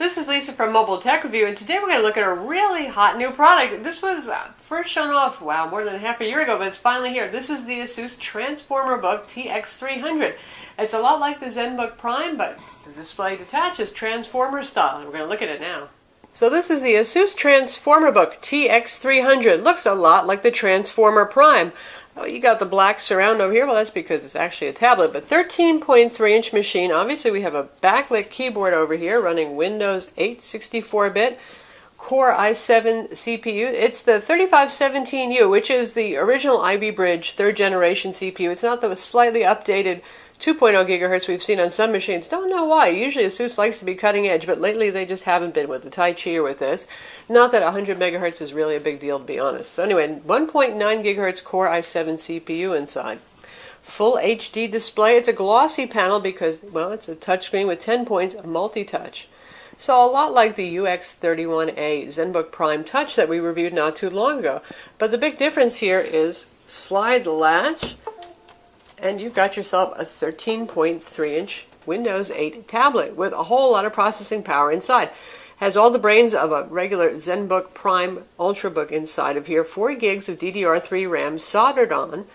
this is Lisa from Mobile Tech Review, and today we're going to look at a really hot new product. This was first shown off, wow, more than half a year ago, but it's finally here. This is the Asus Transformer Book TX300. It's a lot like the ZenBook Prime, but the display detaches Transformer style, and we're going to look at it now. So this is the Asus Transformer Book TX300. Looks a lot like the Transformer Prime. Oh, you got the black surround over here. Well, that's because it's actually a tablet, but 13.3-inch machine. Obviously, we have a backlit keyboard over here running Windows 8 64-bit, Core i7 CPU. It's the 3517U, which is the original Ivy Bridge third-generation CPU. It's not the slightly updated 2.0 gigahertz we've seen on some machines. Don't know why. Usually Asus likes to be cutting edge, but lately they just haven't been with the Tai Chi or with this. Not that 100 megahertz is really a big deal, to be honest. So anyway, 1.9 gigahertz Core i7 CPU inside. Full HD display. It's a glossy panel because, well, it's a touchscreen with 10 points of multi-touch. So a lot like the UX31A ZenBook Prime Touch that we reviewed not too long ago. But the big difference here is slide latch, and you've got yourself a 13.3-inch Windows 8 tablet with a whole lot of processing power inside. Has all the brains of a regular ZenBook Prime Ultrabook inside of here, 4 gigs of DDR3 RAM soldered on,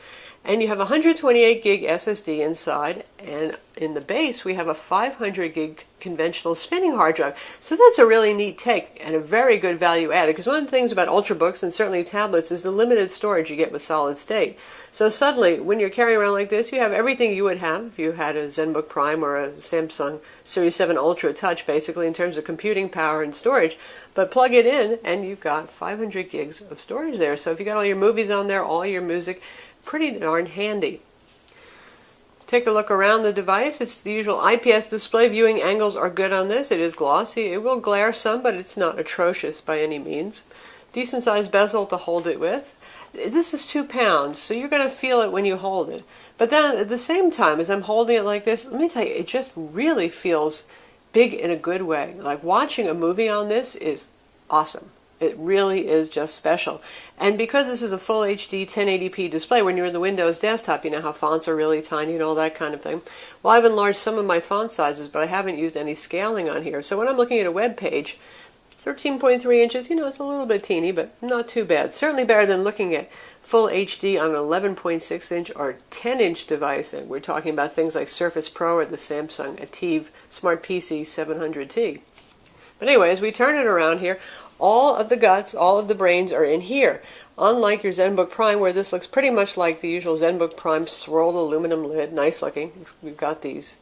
and you have a 128 gig SSD inside, and in the base we have a 500 gig conventional spinning hard drive. So that's a really neat take and a very good value added, because one of the things about Ultrabooks and certainly tablets is the limited storage you get with solid state. So suddenly, when you're carrying around like this, you have everything you would have if you had a ZenBook Prime or a Samsung Series 7 Ultra Touch, basically in terms of computing power and storage. But plug it in, and you've got 500 gigs of storage there. So if you got all your movies on there, all your music, pretty darn handy. Take a look around the device. It's the usual IPS display. Viewing angles are good on this. It is glossy. It will glare some, but it's not atrocious by any means. Decent sized bezel to hold it with. This is 2 pounds, so you're going to feel it when you hold it. But then at the same time, as I'm holding it like this, let me tell you, it just really feels big in a good way. Like watching a movie on this is awesome. It really is just special. And because this is a full HD 1080p display, when you're in the Windows desktop, you know how fonts are really tiny and all that kind of thing. Well, I've enlarged some of my font sizes, but I haven't used any scaling on here. So when I'm looking at a web page, 13.3 inches, you know, it's a little bit teeny, but not too bad. Certainly better than looking at full HD on an 11.6-inch or 10-inch device. And we're talking about things like Surface Pro or the Samsung Ativ Smart PC 700T. But anyways, we turn it around here. All of the guts, all of the brains are in here. Unlike your ZenBook Prime, where this looks pretty much like the usual ZenBook Prime swirled aluminum lid, nice looking. We've got these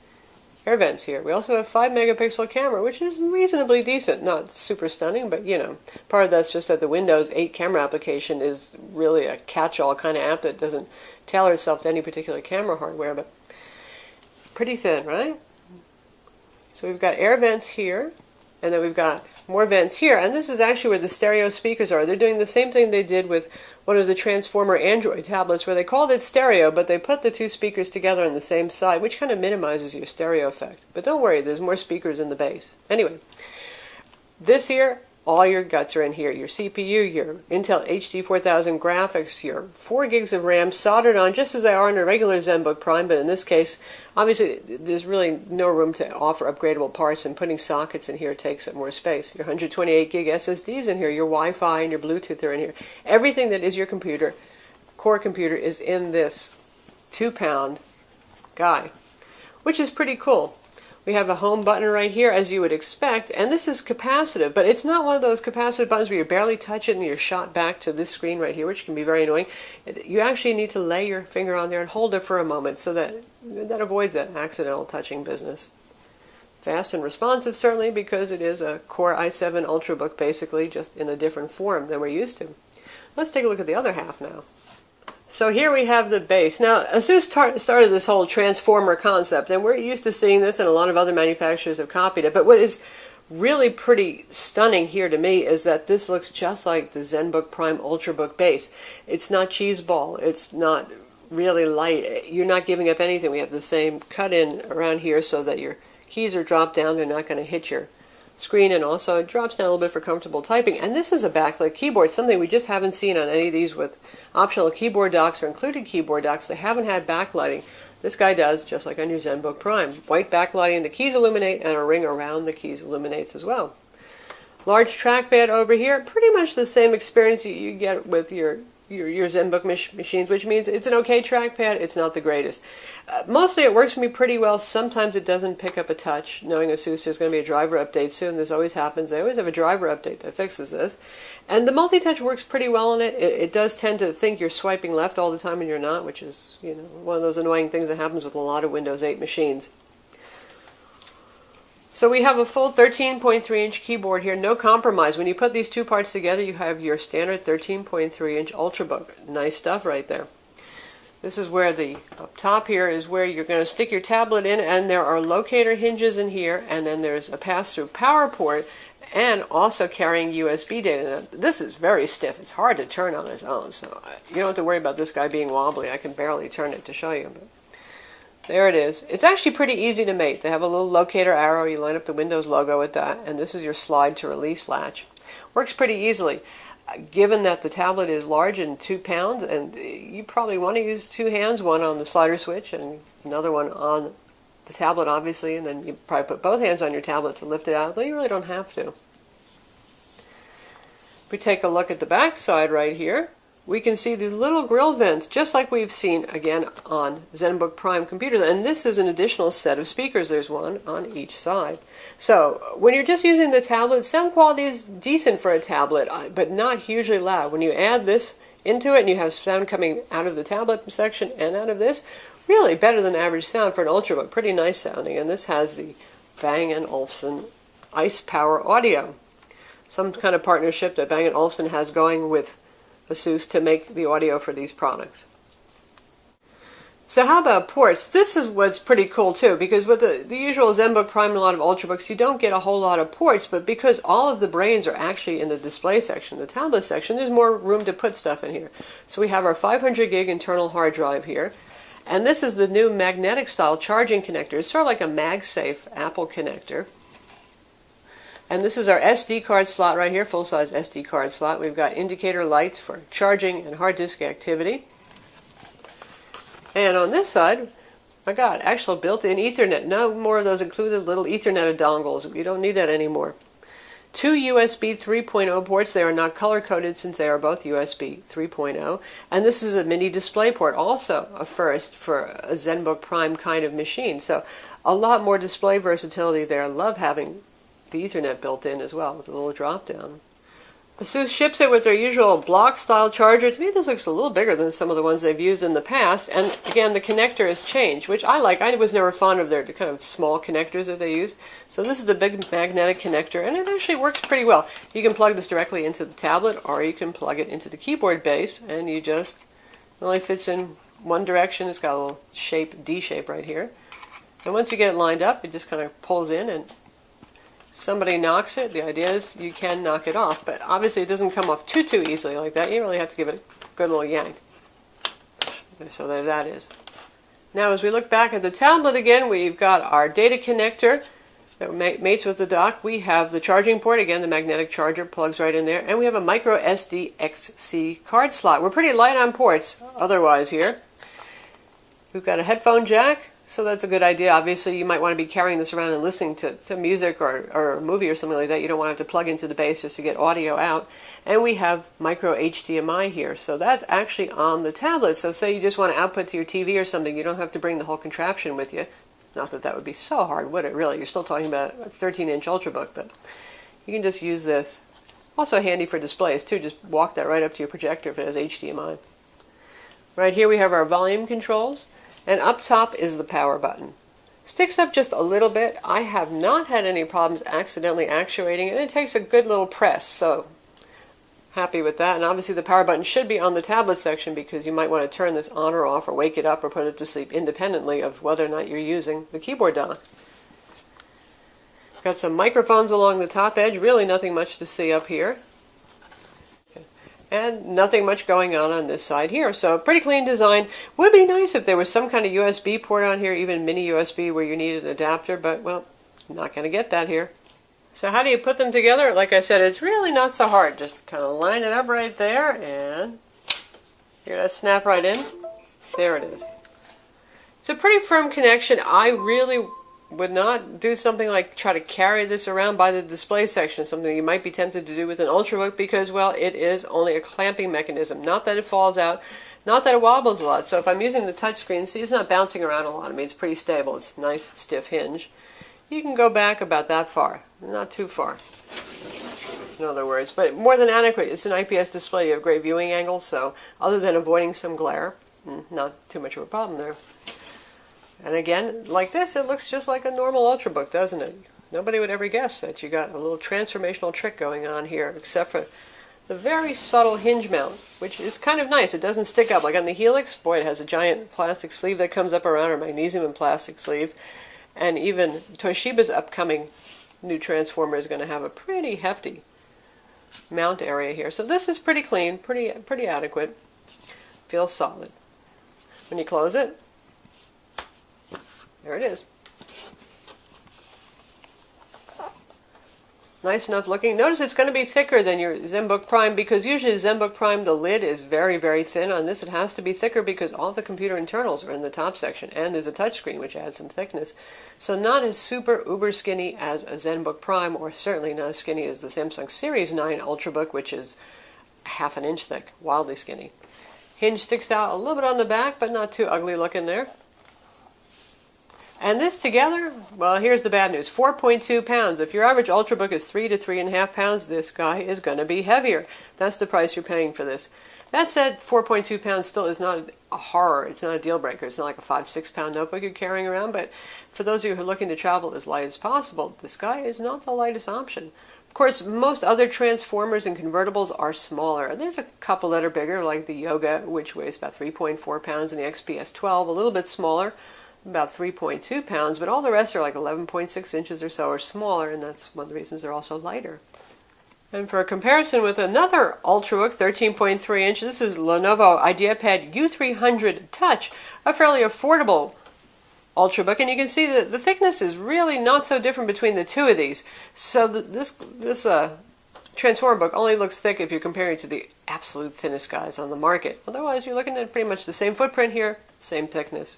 air vents here. We also have a 5-megapixel camera, which is reasonably decent. Not super stunning, but you know, part of that's just that the Windows 8 camera application is really a catch-all kind of app that doesn't tailor itself to any particular camera hardware, but pretty thin, right? So we've got air vents here, and then we've got more vents here, and this is actually where the stereo speakers are. They're doing the same thing they did with one of the Transformer Android tablets, where they called it stereo, but they put the two speakers together on the same side, which kind of minimizes your stereo effect. But don't worry, there's more speakers in the base. Anyway, this here, all your guts are in here. Your CPU, your Intel HD 4000 graphics, your 4 gigs of RAM soldered on just as they are in a regular ZenBook Prime, but in this case, obviously, there's really no room to offer upgradable parts, and putting sockets in here takes up more space. Your 128 gig SSDs in here, your Wi-Fi and your Bluetooth are in here. Everything that is your computer, core computer, is in this 2-pound guy, which is pretty cool. We have a home button right here, as you would expect, and this is capacitive, but it's not one of those capacitive buttons where you barely touch it and you're shot back to this screen right here, which can be very annoying. You actually need to lay your finger on there and hold it for a moment, so that avoids that accidental touching business. Fast and responsive, certainly, because it is a Core i7 Ultrabook, basically, just in a different form than we're used to. Let's take a look at the other half now. So here we have the base. Now, Asus started this whole transformer concept, and we're used to seeing this, and a lot of other manufacturers have copied it. But what is really pretty stunning here to me is that this looks just like the ZenBook Prime Ultrabook base. It's not cheeseball. It's not really light. You're not giving up anything. We have the same cut-in around here so that your keys are dropped down. They're not going to hit your screen, and also it drops down a little bit for comfortable typing. And this is a backlit keyboard, something we just haven't seen on any of these with optional keyboard docks or included keyboard docks. They haven't had backlighting. This guy does, just like on your ZenBook Prime. White backlighting, the keys illuminate, and a ring around the keys illuminates as well. Large trackpad over here, pretty much the same experience you get with your ZenBook machines, which means it's an okay trackpad, it's not the greatest. Mostly it works for me pretty well. Sometimes it doesn't pick up a touch. Knowing Asus, there's going to be a driver update soon. This always happens. They always have a driver update that fixes this. And the multi-touch works pretty well on it. It does tend to think you're swiping left all the time and you're not, which is, one of those annoying things that happens with a lot of Windows 8 machines. So we have a full 13.3-inch keyboard here, no compromise. When you put these two parts together, you have your standard 13.3-inch Ultrabook. Nice stuff right there. This is where up top here is where you're going to stick your tablet in, and there are locator hinges in here, and then there's a pass-through power port, and also carrying USB data. Now, this is very stiff. It's hard to turn on its own, so you don't have to worry about this guy being wobbly. I can barely turn it to show you. But there it is. It's actually pretty easy to mate. They have a little locator arrow. You line up the Windows logo with that, and this is your slide to release latch. Works pretty easily. Given that the tablet is large and 2 pounds, and you probably want to use 2 hands, one on the slider switch and another one on the tablet, obviously, and then you probably put both hands on your tablet to lift it out, though you really don't have to. If we take a look at the back side right here, we can see these little grill vents, just like we've seen, again, on ZenBook Prime computers. And this is an additional set of speakers. There's one on each side. So when you're just using the tablet, sound quality is decent for a tablet, but not hugely loud. When you add this into it and you have sound coming out of the tablet section and out of this, really better than average sound for an Ultrabook. Pretty nice sounding. And this has the Bang & Olufsen Ice Power Audio. Some kind of partnership that Bang & Olufsen has going with Asus to make the audio for these products. So how about ports? This is what's pretty cool too, because with the usual ZenBook Prime and a lot of Ultrabooks, you don't get a whole lot of ports, but because all of the brains are actually in the display section, the tablet section, there's more room to put stuff in here. So we have our 500 gig internal hard drive here, and this is the new magnetic style charging connector. It's sort of like a MagSafe Apple connector. And this is our SD card slot right here, full-size SD card slot. We've got indicator lights for charging and hard disk activity. And on this side, my God, actual built-in Ethernet. No more of those included little Ethernet dongles. You don't need that anymore. 2 USB 3.0 ports. They are not color-coded since they are both USB 3.0. And this is a mini display port, also a first for a ZenBook Prime kind of machine. So a lot more display versatility there. I love having the Ethernet built in as well with a little drop down. Asus ships it with their usual block style charger. To me this looks a little bigger than some of the ones they've used in the past, and again the connector has changed, which I like. I was never fond of their kind of small connectors that they used. So this is the big magnetic connector, and it actually works pretty well. You can plug this directly into the tablet, or you can plug it into the keyboard base, and it only fits in one direction. It's got a little shape, D shape right here. And once you get it lined up, it just kind of pulls in, and somebody knocks it. The idea is you can knock it off, but obviously it doesn't come off too easily like that. You really have to give it a good little yank. So there that is. Now as we look back at the tablet again, we've got our data connector that mates with the dock. We have the charging port, again the magnetic charger plugs right in there, and we have a micro SD XC card slot. We're pretty light on ports otherwise here. We've got a headphone jack. So that's a good idea. Obviously, you might want to be carrying this around and listening to music or a movie or something like that. You don't want to have to plug into the base just to get audio out. And we have micro HDMI here. So that's actually on the tablet. So say you just want to output to your TV or something, you don't have to bring the whole contraption with you. Not that that would be so hard, would it really? You're still talking about a 13-inch Ultrabook, but you can just use this. Also handy for displays, too. Just walk that right up to your projector if it has HDMI. Right here we have our volume controls. And up top is the power button. Sticks up just a little bit. I have not had any problems accidentally actuating it. And it takes a good little press, so happy with that. And obviously the power button should be on the tablet section because you might want to turn this on or off or wake it up or put it to sleep independently of whether or not you're using the keyboard dock. Got some microphones along the top edge. Really nothing much to see up here. And nothing much going on this side here. So pretty clean design. Would be nice if there was some kind of USB port on here, even mini USB where you need an adapter, but well, not going to get that here. So how do you put them together? Like I said, it's really not so hard. Just kind of line it up right there and hear that snap right in. There it is. It's a pretty firm connection. I really would not do something like try to carry this around by the display section, something you might be tempted to do with an Ultrabook because, well, it is only a clamping mechanism. Not that it falls out, not that it wobbles a lot. So if I'm using the touchscreen, see, it's not bouncing around a lot. I mean, it's pretty stable. It's a nice, stiff hinge. You can go back about that far, not too far, in other words, but more than adequate. It's an IPS display. You have great viewing angles, so other than avoiding some glare, not too much of a problem there. And again, like this, it looks just like a normal Ultrabook, doesn't it? Nobody would ever guess that you got a little transformational trick going on here, except for the very subtle hinge mount, which is kind of nice. It doesn't stick up. Like on the Helix, boy, it has a giant plastic sleeve that comes up around, or magnesium and plastic sleeve. And even Toshiba's upcoming new transformer is going to have a pretty hefty mount area here. So this is pretty clean, pretty adequate. Feels solid. When you close it, there it is. Nice enough looking. Notice it's going to be thicker than your ZenBook Prime because usually ZenBook Prime, the lid is very, very thin. On this it has to be thicker because all the computer internals are in the top section and there's a touchscreen which adds some thickness. So not as super uber skinny as a ZenBook Prime, or certainly not as skinny as the Samsung Series 9 Ultrabook, which is half an inch thick, wildly skinny. Hinge sticks out a little bit on the back, but not too ugly looking there. And this together, well, here's the bad news. 4.2 pounds. If your average Ultrabook is 3 to 3.5 pounds, this guy is going to be heavier. That's the price you're paying for this. That said, 4.2 pounds still is not a horror. It's not a deal breaker. It's not like a 5-6 pound notebook you're carrying around. But for those of you who are looking to travel as light as possible, this guy is not the lightest option. Of course, most other transformers and convertibles are smaller. There's a couple that are bigger, like the Yoga, which weighs about 3.4 pounds, and the XPS 12, a little bit smaller, about 3.2 pounds, but all the rest are like 11.6 inches or so or smaller, and that's one of the reasons they're also lighter. And for a comparison with another Ultrabook, 13.3 inch, this is Lenovo IdeaPad U300 Touch, a fairly affordable Ultrabook, and you can see that the thickness is really not so different between the two of these. So this Transformer book only looks thick if you're comparing it to the absolute thinnest guys on the market. Otherwise, you're looking at pretty much the same footprint here, same thickness.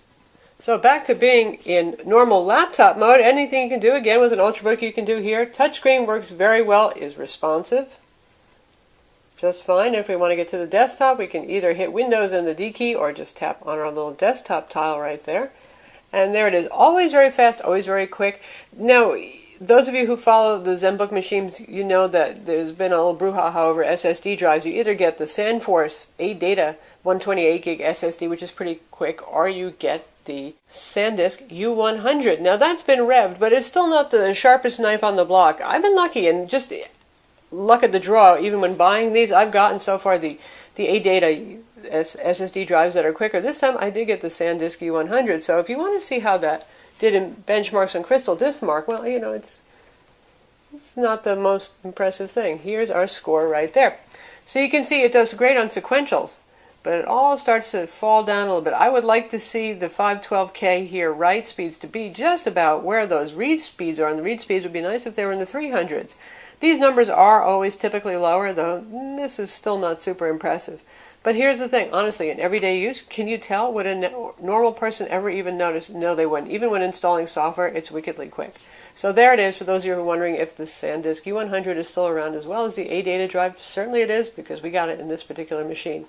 So back to being in normal laptop mode, anything you can do, again, with an Ultrabook you can do here. Touchscreen works very well, is responsive. Just fine. If we want to get to the desktop, we can either hit Windows and the D key or just tap on our little desktop tile right there. And there it is. Always very fast, always very quick. Now, those of you who follow the ZenBook machines, you know that there's been a little brouhaha over SSD drives. You either get the SandForce ADATA 128 gig SSD, which is pretty quick, or you get the SanDisk U100. Now that's been revved, but it's still not the sharpest knife on the block. I've been lucky, and just luck of the draw, even when buying these, I've gotten so far the ADATA SSD drives that are quicker. This time I did get the SanDisk U100, so if you want to see how that did in benchmarks on Crystal Disk Mark, well, you know, it's not the most impressive thing. Here's our score right there. So you can see it does great on sequentials, but it all starts to fall down a little bit. I would like to see the 512K here write speeds to be just about where those read speeds are, and the read speeds would be nice if they were in the 300s. These numbers are always typically lower, though this is still not super impressive. But here's the thing, honestly, in everyday use, can you tell? Would a normal person ever even notice? No, they wouldn't. Even when installing software, it's wickedly quick. So there it is, for those of you who are wondering if the SanDisk U100 is still around, as well as the ADATA drive. Certainly it is, because we got it in this particular machine.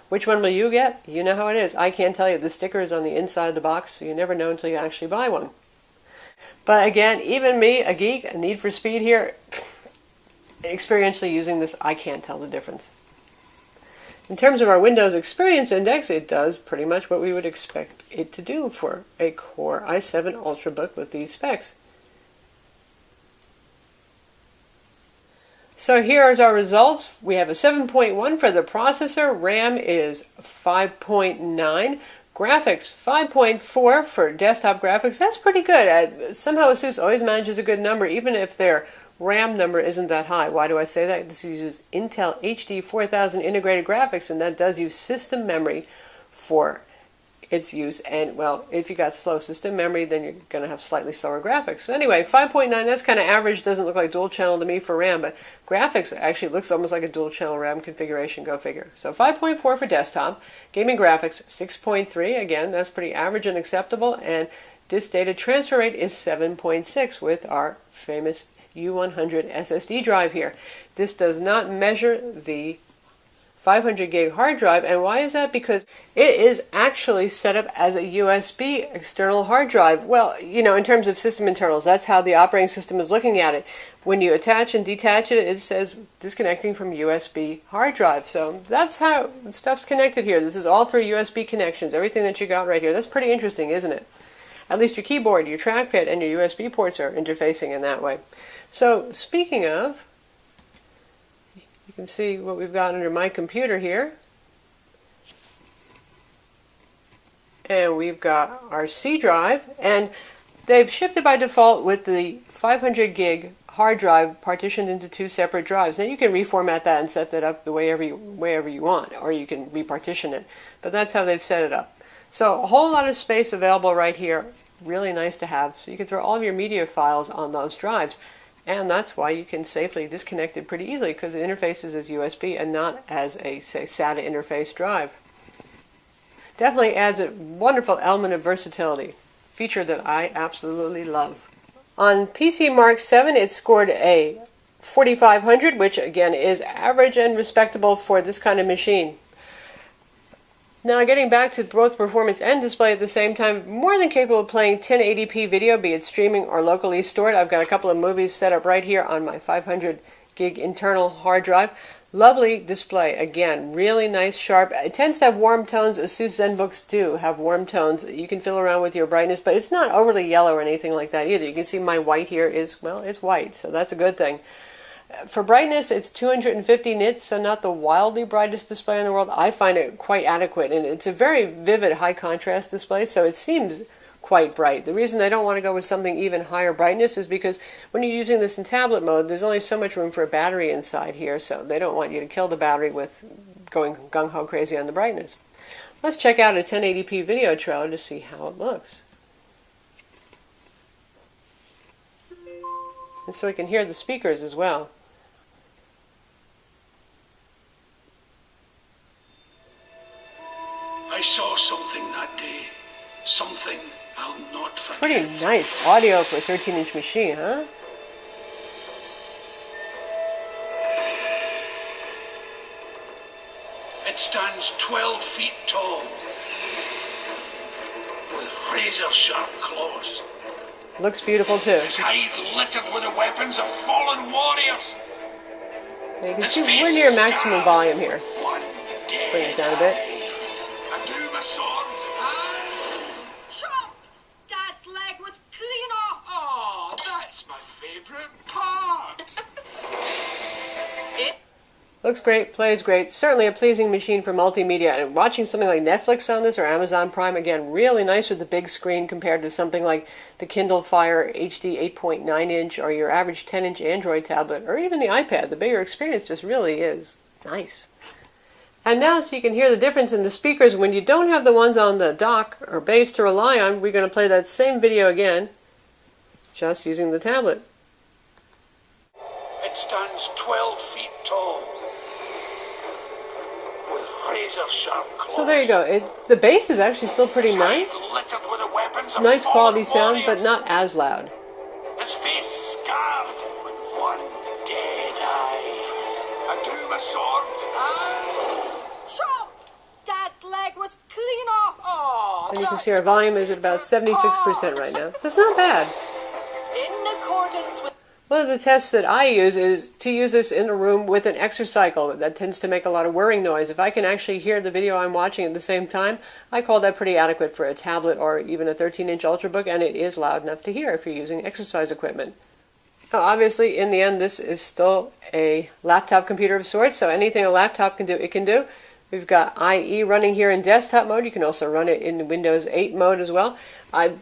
Which one will you get? You know how it is. I can't tell you. The sticker is on the inside of the box, so you never know until you actually buy one. But again, even me, a geek, a need for speed here, experientially using this, I can't tell the difference. In terms of our Windows Experience Index, it does pretty much what we would expect it to do for a Core i7 Ultrabook with these specs. So here is our results. We have a 7.1 for the processor, RAM is 5.9, graphics 5.4 for desktop graphics. That's pretty good. Somehow Asus always manages a good number, even if their RAM number isn't that high. Why do I say that? This uses Intel HD 4000 integrated graphics, and that does use system memory for its use. And well, if you got slow system memory, then you're going to have slightly slower graphics. So anyway, 5.9, that's kind of average. Doesn't look like dual channel to me for RAM, but graphics actually looks almost like a dual channel RAM configuration. Go figure. So 5.4 for desktop. Gaming graphics 6.3. Again, that's pretty average and acceptable. And disk data transfer rate is 7.6 with our famous U100 SSD drive here. This does not measure the 500 gig hard drive, and why is that? Because it is actually set up as a USB external hard drive. Well, you know, in terms of system internals, that's how the operating system is looking at it. When you attach and detach it, it says disconnecting from USB hard drive. So that's how stuff's connected here. This is all through USB connections, everything that you got right here. That's pretty interesting, isn't it? At least your keyboard, your trackpad, and your USB ports are interfacing in that way. So speaking of, you can see what we've got under my computer here. And we've got our C drive, and they've shipped it by default with the 500 gig hard drive partitioned into two separate drives. Now you can reformat that and set that up the way wherever you want, or you can repartition it. But that's how they've set it up. So a whole lot of space available right here. Really nice to have. So you can throw all of your media files on those drives. And that's why you can safely disconnect it pretty easily, because it interfaces as USB and not as a, say, SATA interface drive. Definitely adds a wonderful element of versatility, feature that I absolutely love. On PC Mark 7, it scored a 4500, which again is average and respectable for this kind of machine. Now, getting back to both performance and display at the same time, more than capable of playing 1080p video, be it streaming or locally stored. I've got a couple of movies set up right here on my 500 gig internal hard drive. Lovely display. Again, really nice, sharp. It tends to have warm tones. Asus ZenBooks do have warm tones. You can fiddle around with your brightness, but it's not overly yellow or anything like that either. You can see my white here is, well, it's white, so that's a good thing. For brightness, it's 250 nits, so not the wildly brightest display in the world. I find it quite adequate, and it's a very vivid, high-contrast display, so it seems quite bright. The reason I don't want to go with something even higher brightness is because when you're using this in tablet mode, there's only so much room for a battery inside here, so they don't want you to kill the battery with going gung-ho crazy on the brightness. Let's check out a 1080p video trailer to see how it looks. And so we can hear the speakers as well. I saw something that day. Something I'll not forget. Pretty nice audio for a 13-inch machine, huh? It stands 12 feet tall, with razor-sharp claws. Looks beautiful too. Its hide littered with the weapons of fallen warriors. Now you can see we're near maximum volume here. Bring it down a bit. I drew my sword. Chop! Dad's leg was clean off. Oh, that's my favorite part. Looks great, plays great. Certainly a pleasing machine for multimedia. And watching something like Netflix on this or Amazon Prime, again, really nice with the big screen compared to something like the Kindle Fire HD 8.9-inch or your average 10-inch Android tablet or even the iPad. The bigger experience just really is nice. And now, so you can hear the difference in the speakers when you don't have the ones on the dock or base to rely on, we're going to play that same video again, just using the tablet. It stands 12 feet tall, with razor-sharp claws. So there you go. The bass is actually still pretty nice. Littered with the weapons of Nice quality fallen sound, but warriors. not as loud. His face scarred with one dead eye. I drew my sword. Chop! Dad's leg was clean off. Oh, And you can see our volume is at about 76% right now. So it's not bad. In accordance with One of the tests that I use is to use this in a room with an exercycle. That tends to make a lot of whirring noise. If I can actually hear the video I'm watching at the same time, I call that pretty adequate for a tablet or even a 13-inch Ultrabook, and it is loud enough to hear if you're using exercise equipment. Now, obviously, in the end, this is still a laptop computer of sorts, so anything a laptop can do, it can do. We've got IE running here in desktop mode. You can also run it in Windows 8 mode as well. I've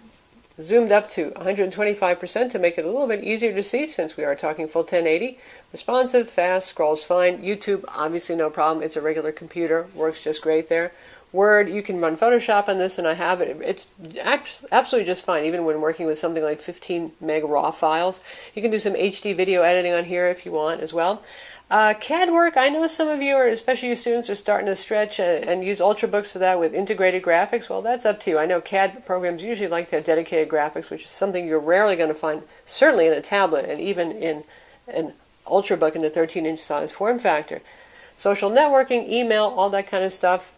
zoomed up to 125% to make it a little bit easier to see since we are talking full 1080. Responsive, fast, scrolls fine. YouTube, obviously no problem. It's a regular computer. Works just great there. Word. You can run Photoshop on this, and I have it. It's absolutely just fine, even when working with something like 15 meg raw files. You can do some HD video editing on here if you want as well. CAD work, I know some of you, or especially you students, are starting to stretch and use Ultrabooks for that with integrated graphics. Well, that's up to you. I know CAD programs usually like to have dedicated graphics, which is something you're rarely going to find, certainly in a tablet and even in an Ultrabook in the 13-inch size form factor. Social networking, email, all that kind of stuff,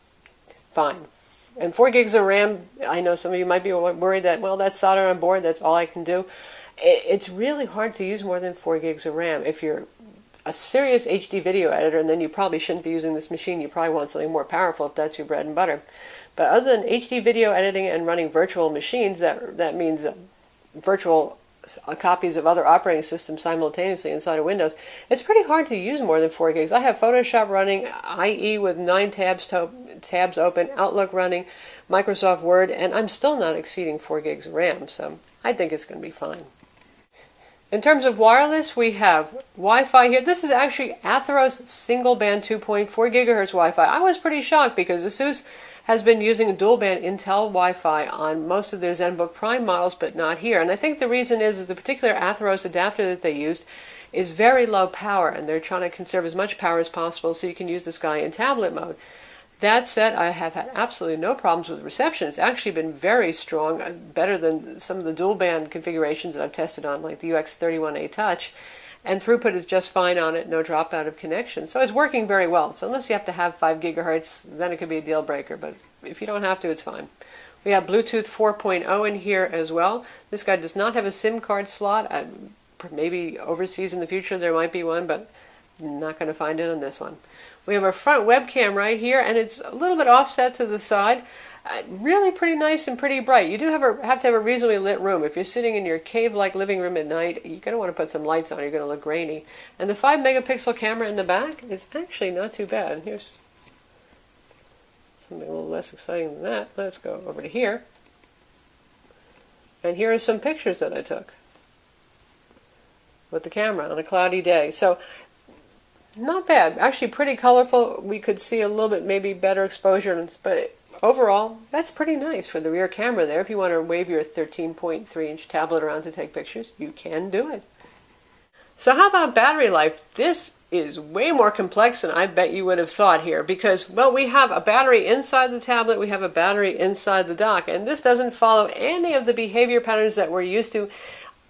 fine. And 4 gigs of RAM, I know some of you might be worried that, well, that's soldered on board, that's all I can do. It's really hard to use more than 4 gigs of RAM. If you're a serious HD video editor, and then you probably shouldn't be using this machine. You probably want something more powerful if that's your bread and butter. But other than HD video editing and running virtual machines, that means virtual copies of other operating systems simultaneously inside of Windows, it's pretty hard to use more than 4 gigs. I have Photoshop running, IE with 9 tabs open, Outlook running, Microsoft Word, and I'm still not exceeding 4 gigs of RAM, so I think it's going to be fine. In terms of wireless, we have Wi-Fi here. This is actually Atheros single band 2.4 gigahertz Wi-Fi. I was pretty shocked because Asus has been using dual band Intel Wi-Fi on most of their ZenBook Prime models, but not here. And I think the reason is the particular Atheros adapter that they used is very low power, and they're trying to conserve as much power as possible so you can use this guy in tablet mode. That said, I have had absolutely no problems with reception. It's actually been very strong, better than some of the dual band configurations that I've tested on, like the UX31A Touch. And throughput is just fine on it, no dropout of connection. So it's working very well. So unless you have to have 5 gigahertz, then it could be a deal breaker. But if you don't have to, it's fine. We have Bluetooth 4.0 in here as well. This guy does not have a SIM card slot. Maybe overseas in the future there might be one, but I'm not going to find it on this one. We have our front webcam right here, and it's a little bit offset to the side. Really pretty nice and pretty bright. You do have to have a reasonably lit room. If you're sitting in your cave-like living room at night, you're going to want to put some lights on. You're going to look grainy. And the 5-megapixel camera in the back is actually not too bad. Here's something a little less exciting than that. Let's go over to here. And here are some pictures that I took with the camera on a cloudy day. So not bad. Actually pretty colorful. We could see a little bit maybe better exposure, but overall, that's pretty nice for the rear camera there. If you want to wave your 13.3-inch tablet around to take pictures, you can do it. So how about battery life? This is way more complex than I bet you would have thought here because, well, we have a battery inside the tablet, we have a battery inside the dock, and this doesn't follow any of the behavior patterns that we're used to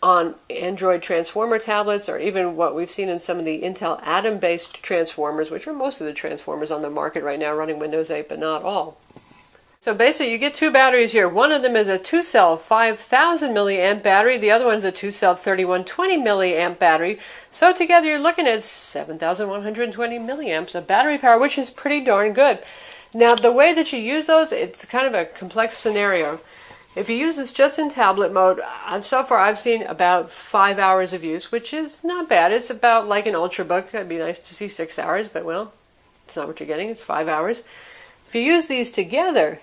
on Android transformer tablets, or even what we've seen in some of the Intel Atom-based transformers, which are most of the transformers on the market right now running Windows 8, but not all. So basically, you get two batteries here. One of them is a 2-cell 5,000 milliamp battery. The other one's a 2-cell 3120 milliamp battery. So together, you're looking at 7,120 milliamps of battery power, which is pretty darn good. Now, the way that you use those, it's kind of a complex scenario. If you use this just in tablet mode, so far I've seen about 5 hours of use, which is not bad. It's about like an Ultrabook. It'd be nice to see 6 hours, but well, it's not what you're getting. It's 5 hours. If you use these together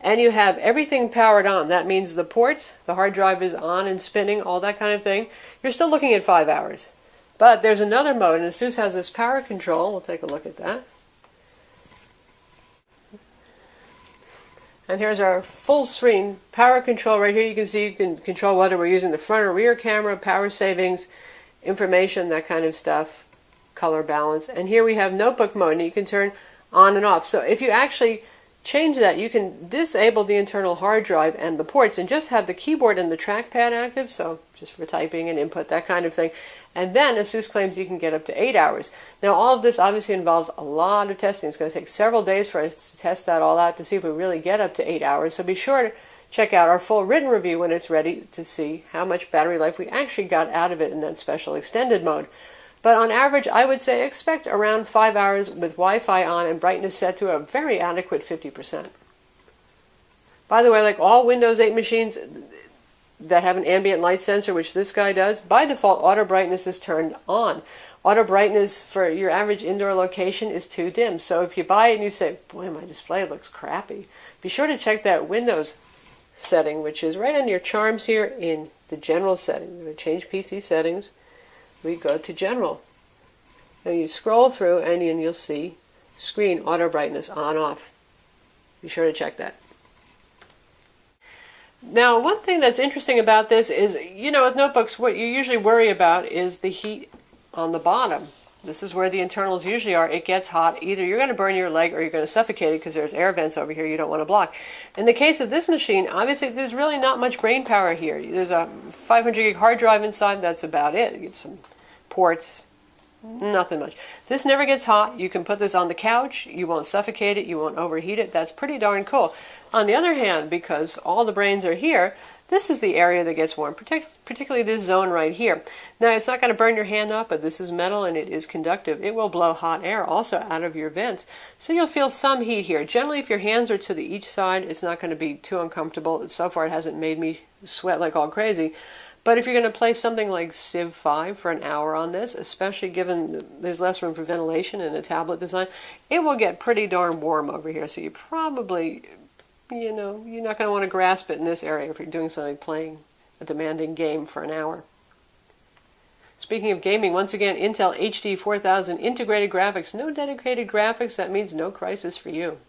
and you have everything powered on, that means the ports, the hard drive is on and spinning, all that kind of thing, you're still looking at 5 hours. But there's another mode, and Asus has this power control. We'll take a look at that. And here's our full screen power control right here. You can see you can control whether we're using the front or rear camera, power savings, information, that kind of stuff, color balance. And here we have notebook mode, and you can turn on and off. So if you actually change that, you can disable the internal hard drive and the ports and just have the keyboard and the trackpad active, so just for typing and input, that kind of thing. And then Asus claims you can get up to 8 hours. Now all of this obviously involves a lot of testing. It's going to take several days for us to test that all out to see if we really get up to 8 hours. So be sure to check out our full written review when it's ready to see how much battery life we actually got out of it in that special extended mode. But on average, I would say expect around 5 hours with Wi-Fi on and brightness set to a very adequate 50%. By the way, like all Windows 8 machines that have an ambient light sensor, which this guy does, by default, auto brightness is turned on. Auto brightness for your average indoor location is too dim. So if you buy it and you say, boy, my display looks crappy, be sure to check that Windows setting, which is right on your charms here in the general setting. We're going to change PC settings. We go to general. And you scroll through and you'll see screen auto brightness on off. Be sure to check that. Now, one thing that's interesting about this is, with notebooks, what you usually worry about is the heat on the bottom. This is where the internals usually are. It gets hot. Either you're going to burn your leg or you're going to suffocate it because there's air vents over here you don't want to block. In the case of this machine, obviously there's really not much brain power here. There's a 500 gig hard drive inside. That's about it. You get some ports. Nothing much. This never gets hot. You can put this on the couch. You won't suffocate it. You won't overheat it. That's pretty darn cool. On the other hand, because all the brains are here, this is the area that gets warm, particularly this zone right here. Now, it's not going to burn your hand off, but this is metal and it is conductive. It will blow hot air also out of your vents. So you'll feel some heat here. Generally, if your hands are to each side, it's not going to be too uncomfortable. So far, it hasn't made me sweat like all crazy. But if you're going to play something like Civ 5 for an hour on this, especially given there's less room for ventilation in a tablet design, it will get pretty darn warm over here. So you probably, you're not going to want to grasp it in this area if you're doing something like playing a demanding game for an hour. Speaking of gaming, once again, Intel HD 4000 integrated graphics. No dedicated graphics, that means no crisis for you.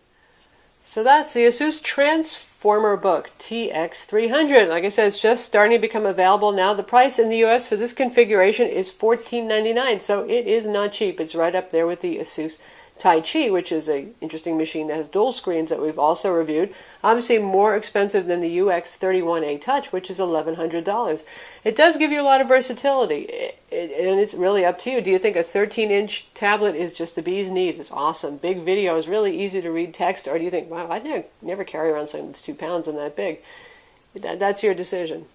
So that's the Asus Transformer Book TX300. Like I said, it's just starting to become available now. The price in the US for this configuration is $14.99, so it is not cheap. It's right up there with the Asus Tai Chi, which is an interesting machine that has dual screens that we've also reviewed. Obviously more expensive than the UX31A Touch, which is $1,100. It does give you a lot of versatility, and it's really up to you. Do you think a 13-inch tablet is just the bee's knees? It's awesome. Big video is really easy to read text, or do you think, wow, I'd never carry around something that's 2 pounds and that big? That's your decision.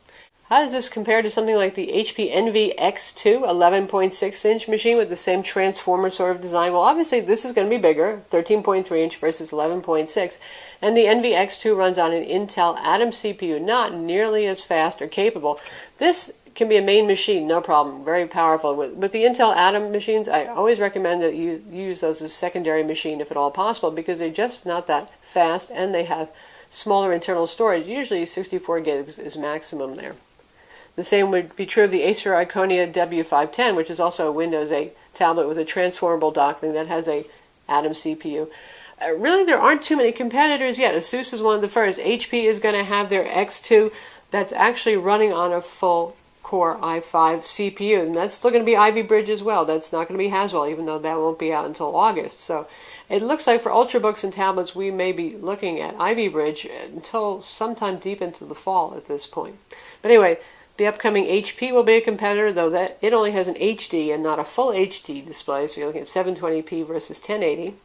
How does this compare to something like the HP Envy X2 11.6-inch machine with the same transformer sort of design? Well, obviously this is going to be bigger, 13.3-inch versus 11.6, and the Envy X2 runs on an Intel Atom CPU, not nearly as fast or capable. This can be a main machine, no problem, very powerful. With the Intel Atom machines, I always recommend that you use those as a secondary machine if at all possible, because they're just not that fast and they have smaller internal storage. Usually 64 gigs is maximum there. The same would be true of the Acer Iconia W510, which is also a Windows 8 tablet with a transformable docking that has a Atom CPU. Really, there aren't too many competitors yet. Asus is one of the first. HP is going to have their X2 that's actually running on a full Core i5 CPU, and that's still going to be Ivy Bridge as well. That's not going to be Haswell, even though that won't be out until August. So it looks like for Ultrabooks and tablets, we may be looking at Ivy Bridge until sometime deep into the fall at this point. But anyway, the upcoming HP will be a competitor, though that it only has an HD and not a full HD display, so you're looking at 720p versus 1080.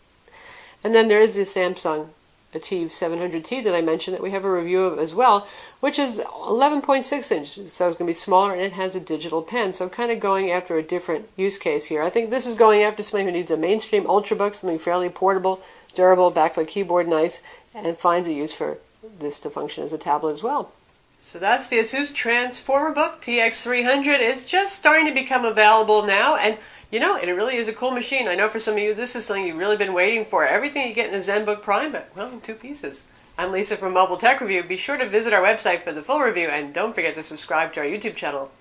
And then there is the Samsung ATIV 700T that I mentioned that we have a review of as well, which is 11.6 inches, so it's going to be smaller and it has a digital pen, so kind of going after a different use case here. I think this is going after somebody who needs a mainstream Ultrabook, something fairly portable, durable, backlit keyboard, nice, and finds a use for this to function as a tablet as well. So that's the Asus Transformer Book TX300. It's just starting to become available now, and it really is a cool machine. I know for some of you, this is something you've really been waiting for. Everything you get in a ZenBook Prime, but, well, in 2 pieces. I'm Lisa from Mobile Tech Review. Be sure to visit our website for the full review, and don't forget to subscribe to our YouTube channel.